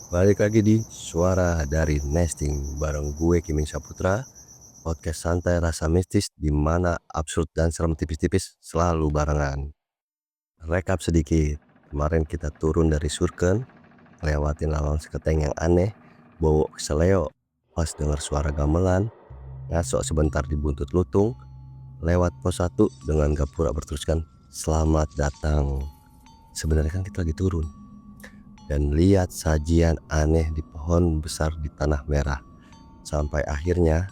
Balik lagi di Suara dari Nesting bareng gue Kiming Saputra, podcast santai rasa mistis di mana absurd dan serem tipis-tipis selalu barengan. Rekap sedikit, kemarin kita turun dari Surken, lewatin lawang seketeng yang aneh, bawa keseleo, pas dengar suara gamelan, ngasok sebentar di buntut lutung, lewat pos 1 dengan gapura berteruskan selamat datang. Sebenarnya kan kita lagi turun. Dan lihat sajian aneh di pohon besar di tanah merah. Sampai akhirnya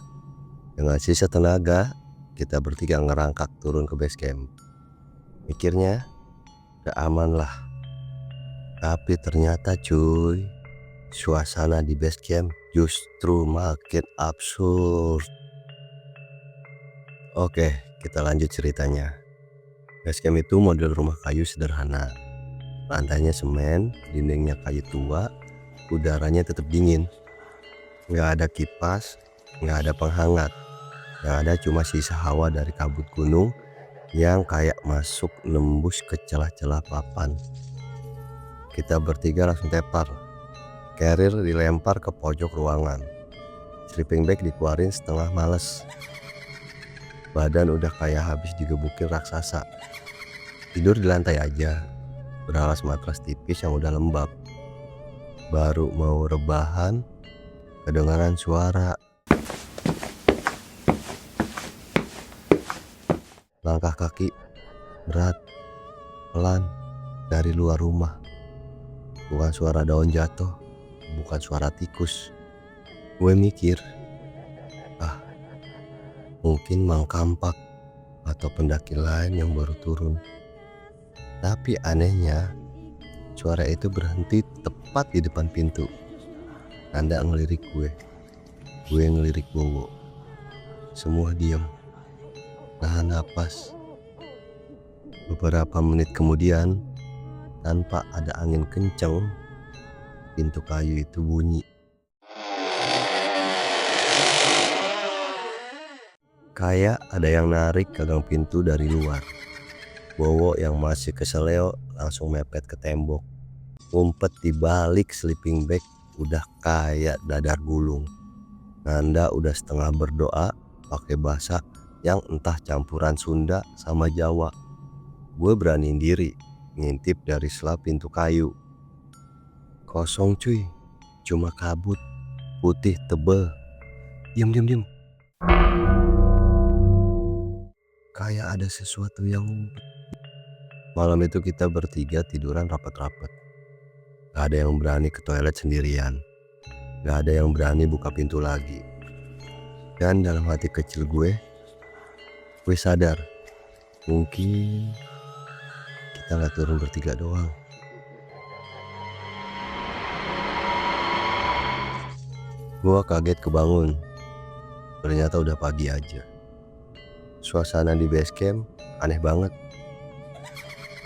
dengan sisa tenaga kita bertiga ngerangkak turun ke base camp. Mikirnya udah aman lah. Tapi ternyata cuy, suasana di base camp justru makin absurd. Oke, kita lanjut ceritanya. Base camp itu model rumah kayu sederhana. Lantainya semen, dindingnya kayu tua, udaranya tetap dingin. Nggak ada kipas, nggak ada penghangat. Yang ada cuma sisa hawa dari kabut gunung yang kayak masuk nembus ke celah-celah papan. Kita bertiga langsung tepar. Carrier dilempar ke pojok ruangan. Sleeping bag dikeluarin setengah males. Badan udah kayak habis digebukin raksasa. Tidur di lantai aja, beralas matras tipis yang udah lembab. Baru mau rebahan, kedengaran suara. Langkah kaki berat, pelan dari luar rumah. Bukan suara daun jatuh, bukan suara tikus. Gue mikir, mungkin Mang Kampak atau pendaki lain yang baru turun. Tapi anehnya, suara itu berhenti tepat di depan pintu. Nanda ngelirik gue ngelirik Bowo. Semua diam, nahan napas. Beberapa menit kemudian, tanpa ada angin kencang, pintu kayu itu bunyi. Kayak ada yang narik gagang pintu dari luar. Bowo yang masih keseleo langsung mepet ke tembok. Ngumpet di balik sleeping bag udah kayak dadar gulung. Nanda udah setengah berdoa pakai bahasa yang entah campuran Sunda sama Jawa. Gue beraniin diri ngintip dari selap pintu kayu. Kosong cuy, cuma kabut putih tebel. Diam. Kayak ada sesuatu yang ngumpet. Malam itu kita bertiga tiduran rapat-rapat. Gak ada yang berani ke toilet sendirian. Gak ada yang berani buka pintu lagi. Dan dalam hati kecil gue sadar mungkin kita gak turun bertiga doang. Gue kaget kebangun. Ternyata udah pagi aja. Suasana di base camp aneh banget.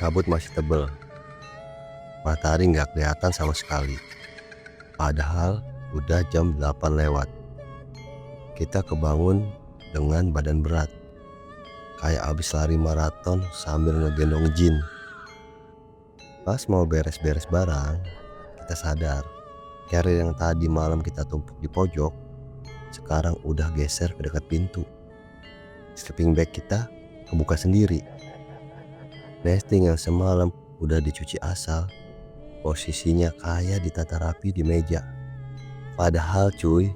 Kabut masih tebel. Matahari gak kelihatan sama sekali. Padahal udah jam 8 lewat. Kita kebangun dengan badan berat. Kayak abis lari maraton sambil ngegendong jin. Pas mau beres-beres barang, kita sadar carrier yang tadi malam kita tumpuk di pojok sekarang udah geser ke dekat pintu. Sleeping bag kita kebuka sendiri. Nesting yang semalam udah dicuci asal, posisinya kayak ditata rapi di meja. Padahal cuy,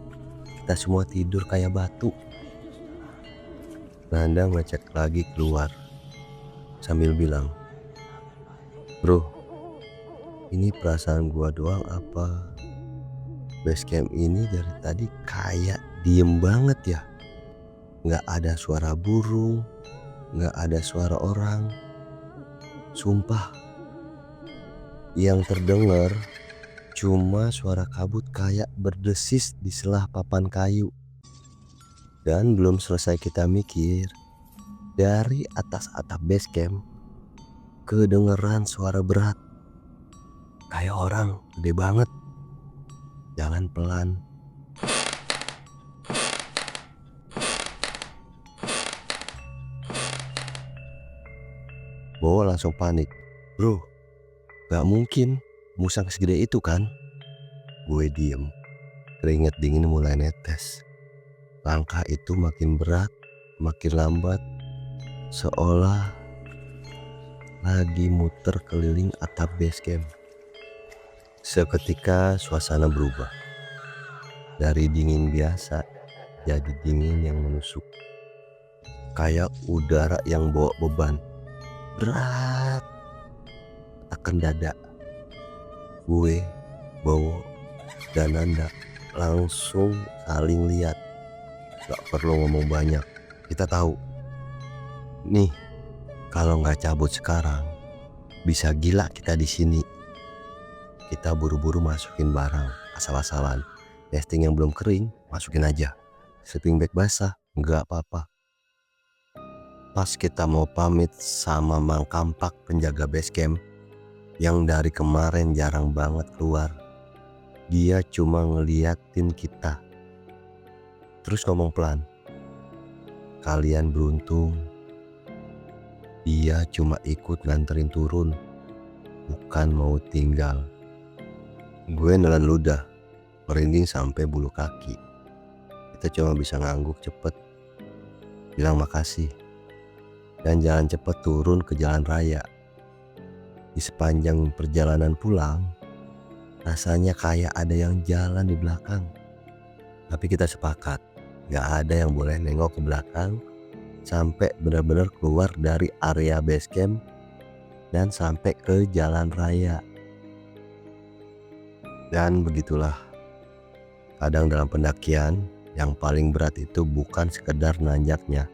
kita semua tidur kayak batu. Nanda ngecek lagi keluar sambil bilang, "Bro, ini perasaan gua doang apa base camp ini dari tadi kayak diem banget ya? Gak ada suara burung, gak ada suara orang. Sumpah, yang terdengar cuma suara kabut kayak berdesis di selah papan kayu." Dan belum selesai kita mikir, dari atas atap base camp kedengeran suara berat. Kayak orang gede banget, jalan pelan. Bowo langsung panik. "Bro, gak mungkin musang segede itu kan?" Gue diem, keringet dingin mulai netes. Langkah itu makin berat, makin lambat, seolah lagi muter keliling atap base camp. Seketika suasana berubah. Dari dingin biasa jadi dingin yang menusuk. Kayak udara yang bawa beban berat tekan dada. Gue, Bowo, dan Nanda langsung saling lihat. Gak perlu ngomong banyak. Kita tahu nih, kalau nggak cabut sekarang bisa gila kita di sini. Kita buru-buru masukin barang asal-asalan. Nesting yang belum kering masukin aja. Sleeping bag basah nggak apa-apa. Pas kita mau pamit sama Mang Kampak penjaga base camp yang dari kemarin jarang banget keluar, dia cuma ngeliatin kita terus ngomong pelan, "Kalian beruntung, dia cuma ikut nganterin turun, bukan mau tinggal." Gue nelan ludah, merinding sampai bulu kaki. Kita cuma bisa ngangguk cepet, bilang makasih, dan jalan cepet turun ke jalan raya. Di sepanjang perjalanan pulang, rasanya kayak ada yang jalan di belakang. Tapi kita sepakat, gak ada yang boleh nengok ke belakang sampai benar-benar keluar dari area base camp dan sampai ke jalan raya. Dan begitulah, kadang dalam pendakian yang paling berat itu bukan sekedar nanjaknya,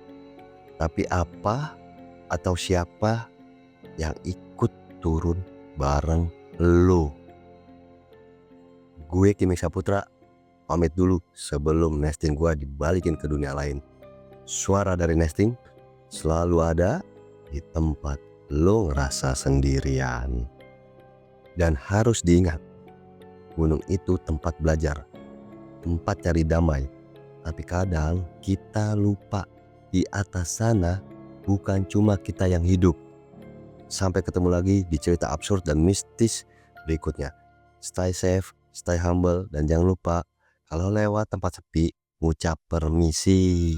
tapi apa atau siapa yang ikut turun bareng lo. Gue Kiming Saputra pamit dulu sebelum nesting gue dibalikin ke dunia lain. Suara dari nesting selalu ada di tempat lo ngerasa sendirian. Dan harus diingat, gunung itu tempat belajar, tempat cari damai. Tapi kadang kita lupa di atas sana bukan cuma kita yang hidup. Sampai ketemu lagi di cerita absurd dan mistis berikutnya. Stay safe, stay humble, dan jangan lupa kalau lewat tempat sepi, ngucap permisi.